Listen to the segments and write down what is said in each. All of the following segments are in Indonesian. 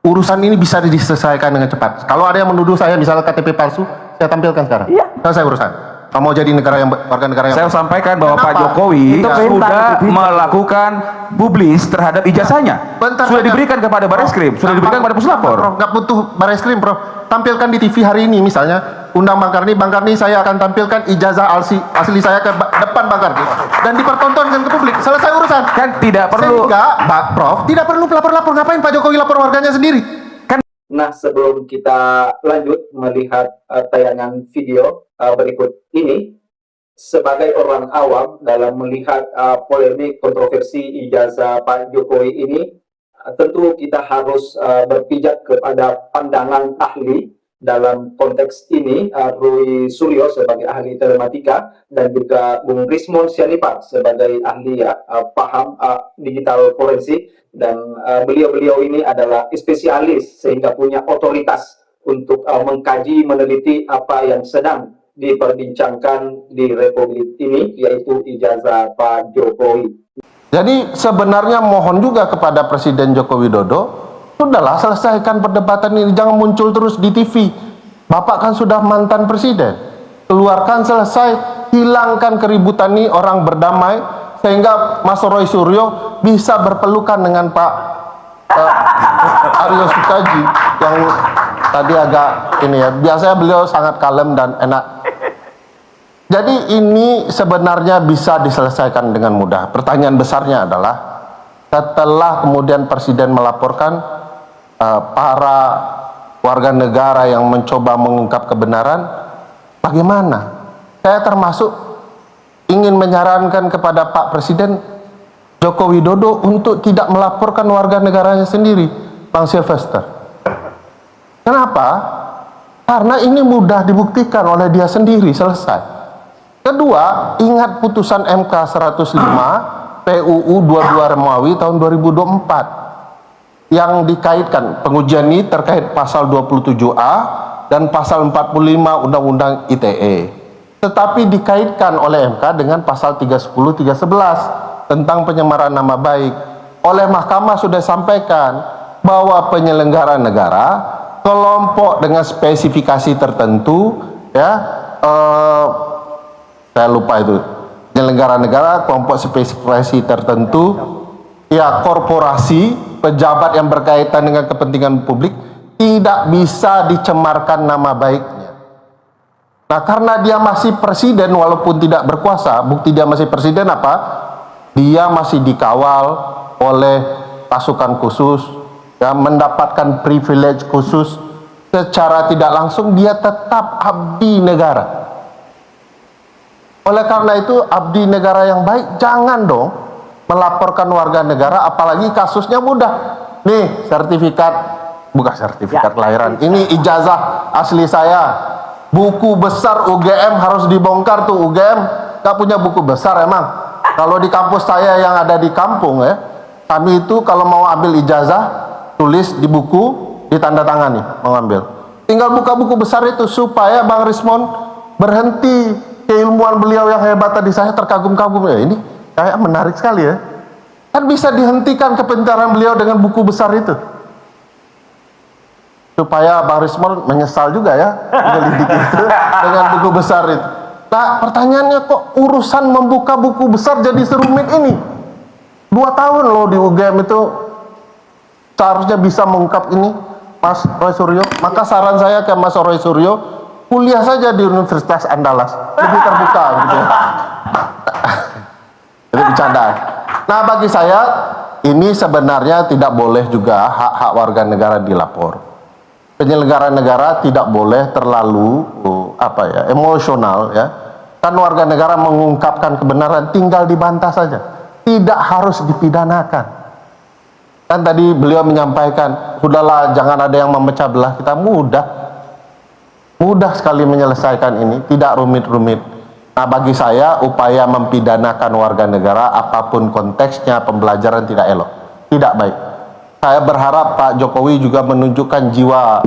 urusan ini bisa diselesaikan dengan cepat. Kalau ada yang menuduh saya misalnya KTP palsu, saya tampilkan sekarang. Iya. Selesai urusan. Kamu mau jadi warga negara yang Saya sampaikan bahwa Pak Kenapa? Jokowi Itu sudah perintah. melakukan publis terhadap ijazahnya. Bentar, Sudah bentar. diberikan kepada Bareskrim, sudah diberikan kepada Puslapor. Prof, nggak butuh Bareskrim, Prof. Tampilkan di TV hari ini misalnya, undang Bang Karni saya akan tampilkan ijazah asli saya ke depan Bang Karni dan dipertontonkan ke publik. Selesai urusan. Kan tidak perlu. Sehingga, Pak Prof, tidak perlu lapor-lapor. Ngapain Pak Jokowi lapor warganya sendiri? Nah, sebelum kita lanjut melihat tayangan video berikut ini, sebagai orang awam dalam melihat polemik kontroversi ijazah Pak Jokowi ini, tentu kita harus berpijak kepada pandangan ahli dalam konteks ini, Rui Suryo sebagai ahli telematika dan juga Bung Rismon Sianipar sebagai ahli paham digital forensik, dan beliau-beliau ini adalah spesialis sehingga punya otoritas untuk mengkaji, meneliti apa yang sedang diperbincangkan di Republik ini, yaitu ijazah Pak Jokowi. Jadi sebenarnya mohon juga kepada Presiden Joko Widodo, sudahlah selesaikan perdebatan ini, jangan muncul terus di TV. Bapak kan sudah mantan presiden, keluarkan, selesai, hilangkan keributan ini, orang berdamai, sehingga Mas Roy Suryo bisa berpelukan dengan Pak Aryo Sutaji yang tadi agak ini ya, biasanya beliau sangat kalem dan enak. Jadi ini sebenarnya bisa diselesaikan dengan mudah. Pertanyaan besarnya adalah setelah kemudian Presiden melaporkan para warga negara yang mencoba mengungkap kebenaran, bagaimana? Saya termasuk ingin menyarankan kepada Pak Presiden Joko Widodo untuk tidak melaporkan warga negaranya sendiri, Bang Sylvester. Kenapa? Karena ini mudah dibuktikan oleh dia sendiri, selesai. Kedua, ingat putusan MK 105 PUU 22 Remawi tahun 2024 yang dikaitkan, pengujian ini terkait pasal 27A dan pasal 45 Undang-Undang ITE, tetapi dikaitkan oleh MK dengan pasal 310 311 tentang penyemaran nama baik. Oleh Mahkamah sudah sampaikan bahwa penyelenggara negara, kelompok dengan spesifikasi tertentu, ya, saya lupa itu, penyelenggara negara, kelompok spesifikasi tertentu, ya, korporasi, pejabat yang berkaitan dengan kepentingan publik, tidak bisa dicemarkan nama baiknya. Nah, karena dia masih presiden walaupun tidak berkuasa, bukti dia masih presiden apa? Dia masih dikawal oleh pasukan khusus, ya, mendapatkan privilege khusus, secara tidak langsung dia tetap abdi negara. Oleh karena itu, abdi negara yang baik jangan dong melaporkan warga negara, apalagi kasusnya mudah. Nih, sertifikat, bukan sertifikat kelahiran, ini ijazah asli saya. Buku besar UGM harus dibongkar tuh. UGM gak punya buku besar emang. Kalau di kampus saya yang ada di kampung ya, kami itu kalau mau ambil ijazah, tulis di buku, ditandatangani mau ambil. Tinggal buka buku besar itu supaya Bang Rismon berhenti. Keilmuan beliau yang hebat tadi, saya terkagum-kagum ya, ini kayak menarik sekali ya. Kan bisa dihentikan kepintaran beliau dengan buku besar itu. Supaya Bang Rismon menyesal juga ya menyelidik itu dengan buku besar itu. Nah, pertanyaannya kok urusan membuka buku besar jadi serumit ini? 2 tahun loh di UGM itu seharusnya bisa mengungkap ini, Mas Roy Suryo. Maka saran saya ke Mas Roy Suryo, kuliah saja di Universitas Andalas, lebih terbuka gitu. Itu bercandaan. Nah, bagi saya ini sebenarnya tidak boleh juga hak-hak warga negara dilapor. Penyelenggara negara tidak boleh terlalu emosional ya. Kan warga negara mengungkapkan kebenaran tinggal dibantah saja, tidak harus dipidanakan. Kan tadi beliau menyampaikan, udahlah jangan ada yang memecah belah kita, mudah sekali menyelesaikan ini, tidak rumit-rumit. Nah, bagi saya upaya mempidanakan warga negara apapun konteksnya, pembelajaran tidak elok, tidak baik. Saya berharap Pak Jokowi juga menunjukkan jiwa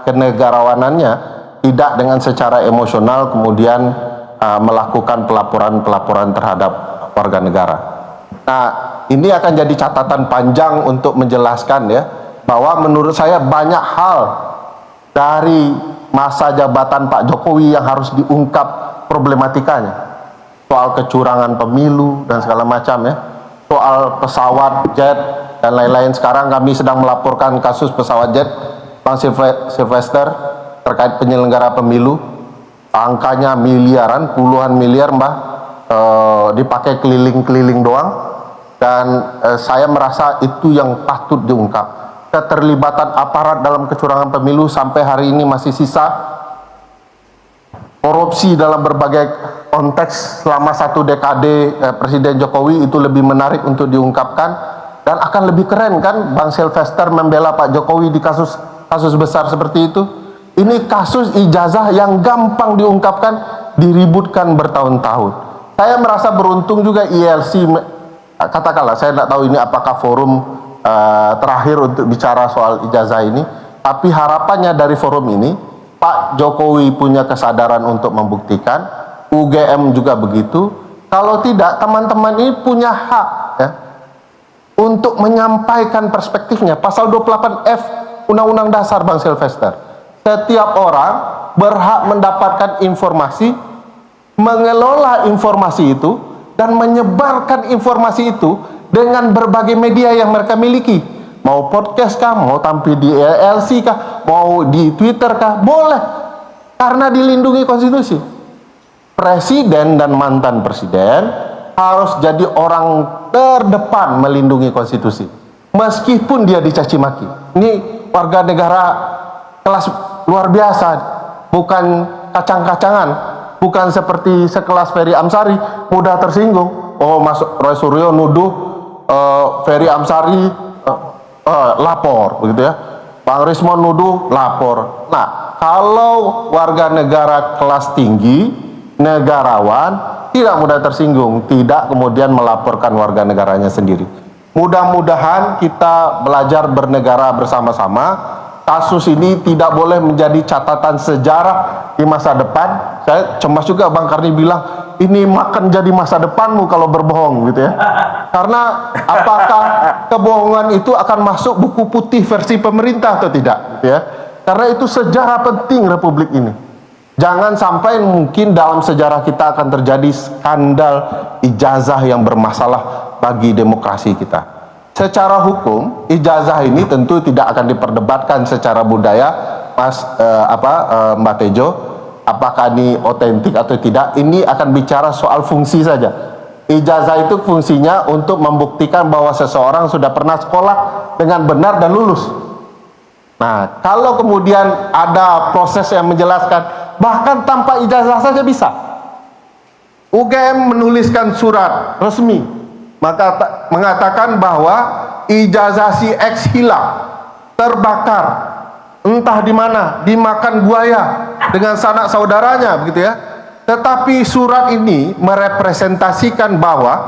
kenegarawanannya, tidak dengan secara emosional kemudian melakukan pelaporan-pelaporan terhadap warga negara. Nah, ini akan jadi catatan panjang untuk menjelaskan ya, bahwa menurut saya banyak hal dari masa jabatan Pak Jokowi yang harus diungkap problematikanya. Soal kecurangan pemilu dan segala macam ya. Soal pesawat jet dan lain-lain. Sekarang kami sedang melaporkan kasus pesawat jet Bang Sylvester terkait penyelenggara pemilu. Angkanya miliaran, puluhan miliar Mbah, dipakai keliling-keliling doang. Dan saya merasa itu yang patut diungkap. Keterlibatan aparat dalam kecurangan pemilu sampai hari ini masih sisa. Korupsi dalam berbagai konteks selama 1 dekade Presiden Jokowi itu lebih menarik untuk diungkapkan. Dan akan lebih keren kan Bang Sylvester membela Pak Jokowi di kasus besar seperti itu. Ini kasus ijazah yang gampang diungkapkan, diributkan bertahun-tahun. Saya merasa beruntung juga ILC, katakanlah saya tidak tahu ini apakah forum terakhir untuk bicara soal ijazah ini, tapi harapannya dari forum ini Pak Jokowi punya kesadaran untuk membuktikan, UGM juga begitu. Kalau tidak, teman-teman ini punya hak ya, untuk menyampaikan perspektifnya. Pasal 28F Undang-Undang Dasar Bang Sylvester, setiap orang berhak mendapatkan informasi, mengelola informasi itu, dan menyebarkan informasi itu dengan berbagai media yang mereka miliki. Mau podcast kah, mau tampil di LC kah, mau di Twitter kah, boleh. Karena dilindungi konstitusi. Presiden dan mantan presiden harus jadi orang terdepan melindungi konstitusi. Meskipun dia dicaci maki. Ini warga negara kelas luar biasa, bukan kacang-kacangan, bukan seperti sekelas Ferry Amsari mudah tersinggung. Oh, masuk Roy Suryo nuduh Ferry Amsari lapor, begitu ya. Bang Rismon nuduh lapor. Nah, kalau warga negara kelas tinggi, negarawan, tidak mudah tersinggung, tidak kemudian melaporkan warga negaranya sendiri. Mudah-mudahan kita belajar bernegara bersama-sama. Kasus ini tidak boleh menjadi catatan sejarah di masa depan. Saya cemas juga Bang Karni bilang, ini makan jadi masa depanmu kalau berbohong gitu ya. Karena apakah kebohongan itu akan masuk buku putih versi pemerintah atau tidak gitu ya. Karena itu sejarah penting Republik ini. Jangan sampai mungkin dalam sejarah kita akan terjadi skandal ijazah yang bermasalah bagi demokrasi kita. Secara hukum, ijazah ini tentu tidak akan diperdebatkan secara budaya, Mbak Tejo, apakah ini otentik atau tidak. Ini akan bicara soal fungsi saja. Ijazah itu fungsinya untuk membuktikan bahwa seseorang sudah pernah sekolah dengan benar dan lulus. Nah, kalau kemudian ada proses yang menjelaskan, bahkan tanpa ijazah saja bisa. UGM menuliskan surat resmi mengatakan bahwa ijazah si X hilang, terbakar, entah di mana, dimakan buaya dengan sanak saudaranya, begitu ya. Tetapi surat ini merepresentasikan bahwa,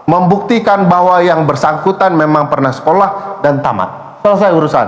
membuktikan bahwa yang bersangkutan memang pernah sekolah dan tamat. Selesai urusan.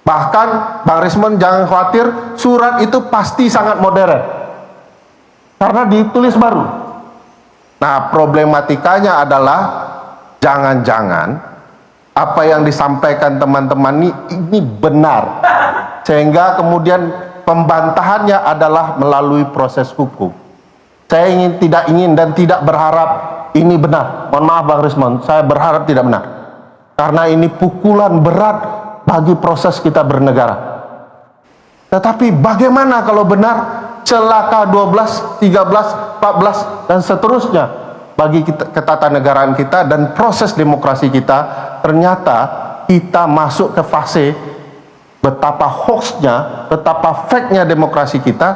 Bahkan Bang Rismon jangan khawatir, surat itu pasti sangat modern karena ditulis baru. Nah, problematikanya adalah jangan-jangan apa yang disampaikan teman-teman ini benar, sehingga kemudian pembantahannya adalah melalui proses hukum. Saya tidak ingin dan tidak berharap ini benar. Mohon maaf Bang Rismon, saya berharap tidak benar, karena ini pukulan berat bagi proses kita bernegara. Tetapi bagaimana kalau benar? Celaka 12, 13, 14 dan seterusnya bagi ketatanegaraan kita dan proses demokrasi kita. Ternyata kita masuk ke fase betapa hoaxnya, betapa fake-nya demokrasi kita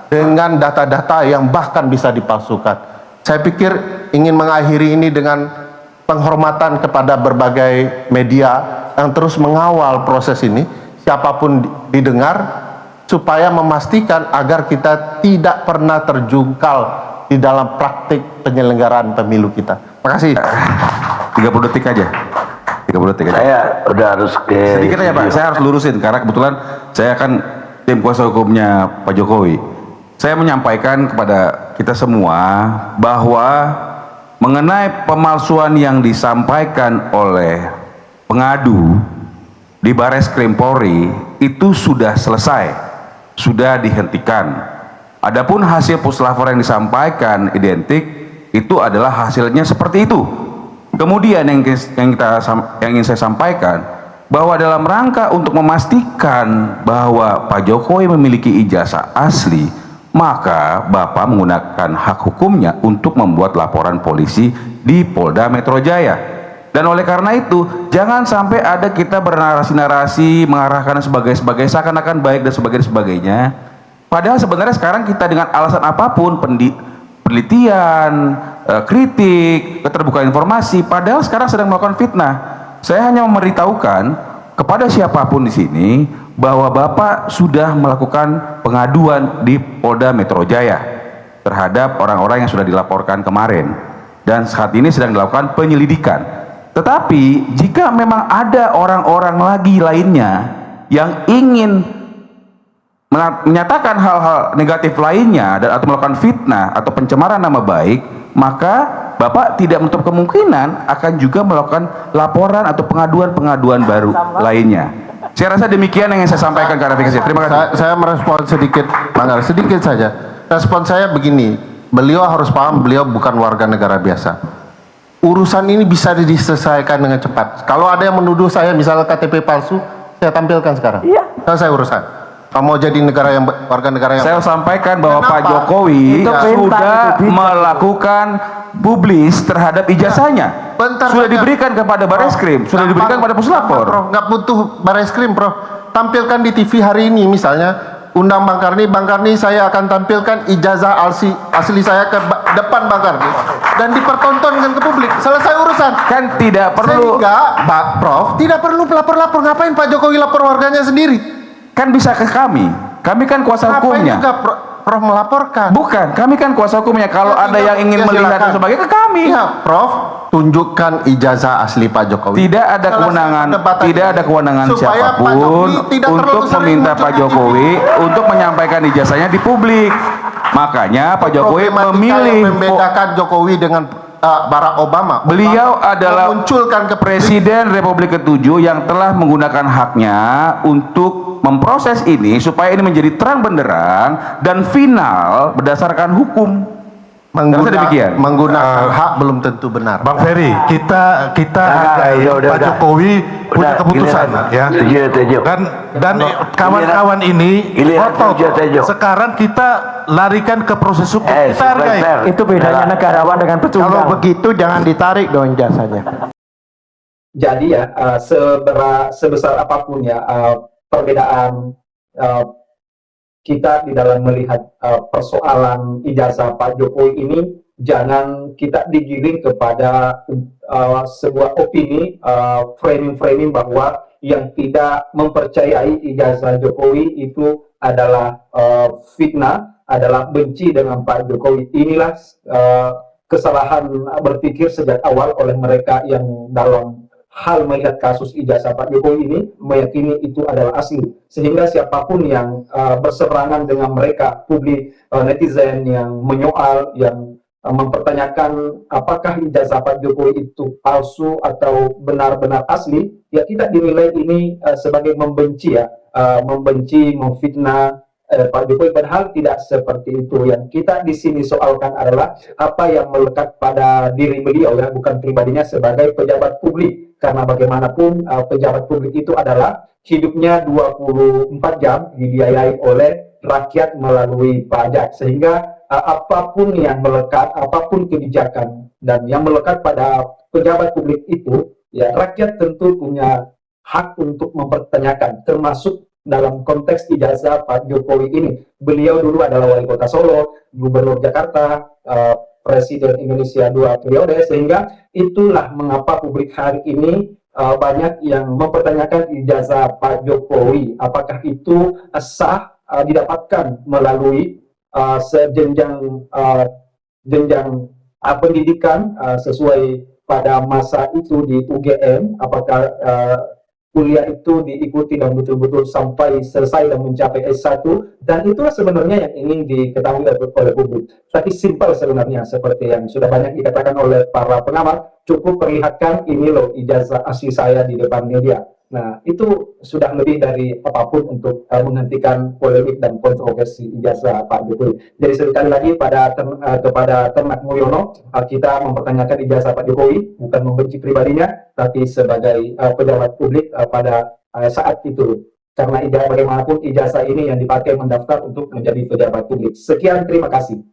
dengan data-data yang bahkan bisa dipalsukan. Saya pikir ingin mengakhiri ini dengan penghormatan kepada berbagai media yang terus mengawal proses ini, siapapun didengar, supaya memastikan agar kita tidak pernah terjungkal di dalam praktik penyelenggaraan pemilu kita. Terima kasih. 30 detik aja. 30 detik aja. Saya udah harus ke Sedikit aja Pak, saya harus lurusin karena kebetulan saya kan tim kuasa hukumnya Pak Jokowi. Saya menyampaikan kepada kita semua bahwa mengenai pemalsuan yang disampaikan oleh pengadu di di Bares Krim Polri itu sudah selesai, sudah dihentikan. Adapun hasil puslapor yang disampaikan identik, itu adalah hasilnya seperti itu. Kemudian yang ingin saya sampaikan, bahwa dalam rangka untuk memastikan bahwa Pak Jokowi memiliki ijazah asli, maka Bapak menggunakan hak hukumnya untuk membuat laporan polisi di Polda Metro Jaya. Dan oleh karena itu, jangan sampai ada kita bernarasi-narasi mengarahkan sebagai seakan-akan baik dan sebagainya. Padahal sebenarnya sekarang kita dengan alasan apapun, penelitian, kritik, keterbukaan informasi, padahal sekarang sedang melakukan fitnah. Saya hanya memberitahukan kepada siapapun di sini bahwa Bapak sudah melakukan pengaduan di Polda Metro Jaya terhadap orang-orang yang sudah dilaporkan kemarin, dan saat ini sedang dilakukan penyelidikan. Tetapi jika memang ada orang-orang lagi lainnya yang ingin menyatakan hal-hal negatif lainnya dan atau melakukan fitnah atau pencemaran nama baik, maka Bapak tidak menutup kemungkinan akan juga melakukan laporan atau pengaduan baru lainnya. Saya rasa demikian yang ingin saya sampaikan klarifikasi. Terima kasih. Saya merespon sedikit, sedikit saja. Respon saya begini, beliau harus paham beliau bukan warga negara biasa. Urusan ini bisa diselesaikan dengan cepat. Kalau ada yang menuduh saya misalnya KTP palsu, saya tampilkan sekarang. Iya. Selesai urusan. Kamu mau jadi warga negara yang saya sampaikan bahwa Kenapa? Pak Jokowi Itu sudah melakukan publis terhadap ijazahnya. Sudah diberikan kepada Bareskrim, sudah diberikan kepada Puslapor. Nggak butuh Bareskrim, Prof. Tampilkan di TV hari ini misalnya, undang Bang Karni, saya akan tampilkan ijazah asli saya ke depan Bang Karni dan dipertontonkan ke publik. Selesai urusan. Kan tidak perlu. Sehingga, Prof, tidak perlu lapor-lapor. Ngapain Pak Jokowi lapor warganya sendiri? Kan bisa ke kami kan kuasa hukumnya. Ngapain juga Prof melaporkan? Bukan, kami kan kuasa hukumnya. Kalau ada yang ingin melihat dan sebagainya, ke kami. Ya, Prof, tunjukkan ijazah asli Pak Jokowi. Tidak ada kewenangan siapapun untuk meminta Pak Jokowi untuk menyampaikan ijazahnya di publik. Makanya Pak Jokowi memilih membedakan Jokowi dengan Barack Obama. Beliau adalah memunculkan ke Presiden Republik ke-7 yang telah menggunakan haknya untuk memproses ini supaya ini menjadi terang benderang dan final berdasarkan hukum. Menggunakan hak belum tentu benar. Bang Ferry, kita Pak Jokowi punya keputusan ya. Dan kawan-kawan ini ngotot. Sekarang kita larikan ke proses hukum. Kita hargai. Itu bedanya negarawan dengan pecundang. Kalau begitu jangan ditarik dong jasanya. Jadi ya, sebesar apapun ya perbedaan kita di dalam melihat persoalan ijazah Pak Jokowi ini, jangan kita digiring kepada sebuah opini, framing bahwa yang tidak mempercayai ijazah Jokowi itu adalah fitnah, adalah benci dengan Pak Jokowi. Inilah kesalahan berpikir sejak awal oleh mereka yang dalam hal melihat kasus ijazah Pak Jokowi ini meyakini itu adalah asli, sehingga siapapun yang berseberangan dengan mereka, publik, netizen yang menyoal, yang mempertanyakan apakah ijazah Pak Jokowi itu palsu atau benar-benar asli, ya kita dinilai ini sebagai membenci ya, membenci, memfitnah Pak Jokowi, padahal tidak seperti itu. Yang kita di sini soalkan adalah apa yang melekat pada diri beliau ya, bukan pribadinya sebagai pejabat publik. Karena bagaimanapun pejabat publik itu adalah hidupnya 24 jam dibiayai oleh rakyat melalui pajak, sehingga apapun yang melekat, apapun kebijakan dan yang melekat pada pejabat publik itu, ya rakyat tentu punya hak untuk mempertanyakan, termasuk dalam konteks ijazah Pak Jokowi ini. Beliau dulu adalah wali kota Solo, gubernur Jakarta, Presiden Indonesia 2 periode, sehingga itulah mengapa publik hari ini banyak yang mempertanyakan ijazah Pak Jokowi, apakah itu sah didapatkan melalui jenjang pendidikan sesuai pada masa itu di UGM, apakah kuliah itu diikuti dan betul-betul sampai selesai dan mencapai S1, dan itulah sebenarnya yang ingin diketahui oleh publik. Tapi simpel sebenarnya, seperti yang sudah banyak dikatakan oleh para pengamat, cukup perlihatkan ini loh ijazah asli saya di depan media. Nah, itu sudah lebih dari apapun untuk menghentikan polemik dan kontroversi ijazah Pak Jokowi. Jadi sekali lagi kepada Ternak Mulyono, kita mempertanyakan ijazah Pak Jokowi, bukan membenci pribadinya, tapi sebagai pejabat publik pada saat itu. Karena bagaimanapun ijazah ini yang dipakai mendaftar untuk menjadi pejabat publik. Sekian, terima kasih.